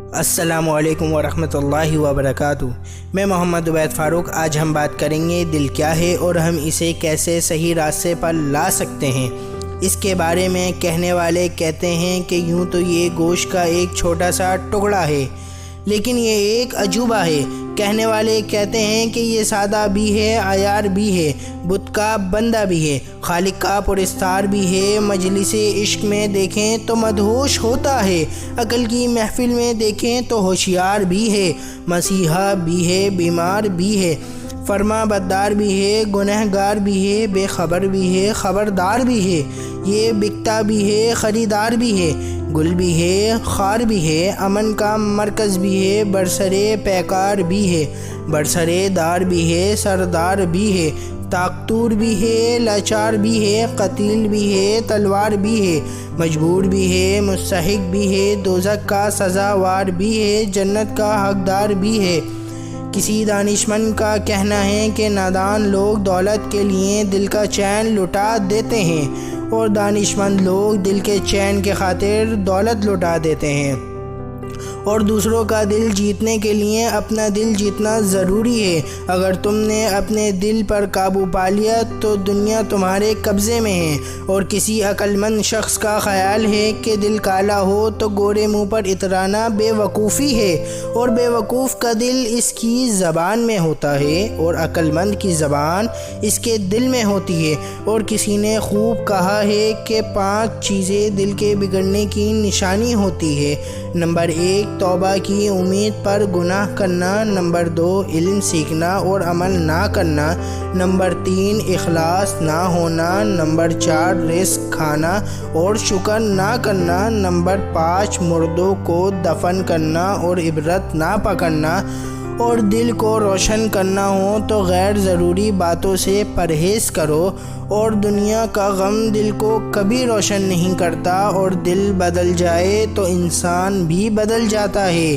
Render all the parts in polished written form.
السلام علیکم ورحمۃ اللہ وبرکاتہ۔ میں محمد عبید فاروق۔ آج ہم بات کریں گے دل کیا ہے اور ہم اسے کیسے صحیح راستے پر لا سکتے ہیں۔ اس کے بارے میں کہنے والے کہتے ہیں کہ یوں تو یہ گوشت کا ایک چھوٹا سا ٹکڑا ہے، لیکن یہ ایک عجوبہ ہے۔ کہنے والے کہتے ہیں کہ یہ سادہ بھی ہے، عیار بھی ہے، بت کا بندہ بھی ہے، خالق کا پرستار بھی ہے۔ مجلس عشق میں دیکھیں تو مدہوش ہوتا ہے، عقل کی محفل میں دیکھیں تو ہوشیار بھی ہے، مسیحا بھی ہے، بیمار بھی ہے، فرما بردار بھی ہے، گنہگار بھی ہے، بے خبر بھی ہے، خبردار بھی ہے، یہ بکتا بھی ہے، خریدار بھی ہے، گل بھی ہے، خار بھی ہے، امن کا مرکز بھی ہے، برسرے پیکار بھی ہے، برسرے دار بھی ہے، سردار بھی ہے، طاقتور بھی ہے، لاچار بھی ہے، قتیل بھی ہے، تلوار بھی ہے، مجبور بھی ہے، مستحق بھی ہے، دوزخ کا سزاوار بھی ہے، جنت کا حقدار بھی ہے۔ کسی دانشمند کا کہنا ہے کہ نادان لوگ دولت کے لیے دل کا چین لٹا دیتے ہیں، اور دانشمند لوگ دل کے چین کے خاطر دولت لٹا دیتے ہیں، اور دوسروں کا دل جیتنے کے لیے اپنا دل جیتنا ضروری ہے۔ اگر تم نے اپنے دل پر قابو پا لیا تو دنیا تمہارے قبضے میں ہے۔ اور کسی عقل مند شخص کا خیال ہے کہ دل کالا ہو تو گورے منہ پر اترانا بے وقوفی ہے، اور بے وقوف کا دل اس کی زبان میں ہوتا ہے، اور عقل مند کی زبان اس کے دل میں ہوتی ہے۔ اور کسی نے خوب کہا ہے کہ 5 چیزیں دل کے بگڑنے کی نشانی ہوتی ہے۔ نمبر 1، توبہ کی امید پر گناہ کرنا۔ نمبر 2، علم سیکھنا اور عمل نہ کرنا۔ نمبر 3، اخلاص نہ ہونا۔ نمبر 4، رزق کھانا اور شکر نہ کرنا۔ نمبر 5، مردوں کو دفن کرنا اور عبرت نہ پکڑنا۔ اور دل کو روشن کرنا ہو تو غیر ضروری باتوں سے پرہیز کرو، اور دنیا کا غم دل کو کبھی روشن نہیں کرتا، اور دل بدل جائے تو انسان بھی بدل جاتا ہے،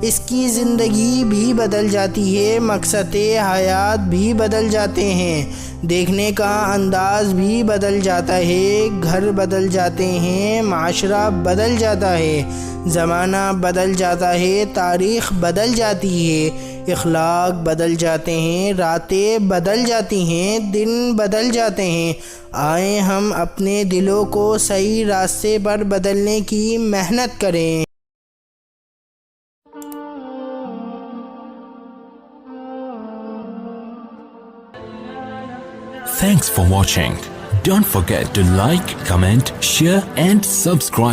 اس کی زندگی بھی بدل جاتی ہے، مقصد حیات بھی بدل جاتے ہیں، دیکھنے کا انداز بھی بدل جاتا ہے، گھر بدل جاتے ہیں، معاشرہ بدل جاتا ہے، زمانہ بدل جاتا ہے، تاریخ بدل جاتی ہے، اخلاق بدل جاتے ہیں، راتیں بدل جاتی ہیں، دن بدل جاتے ہیں۔ آئیں ہم اپنے دلوں کو صحیح راستے پر بدلنے کی محنت کریں۔ Thanks for watching. Don't forget to like, comment, share and subscribe.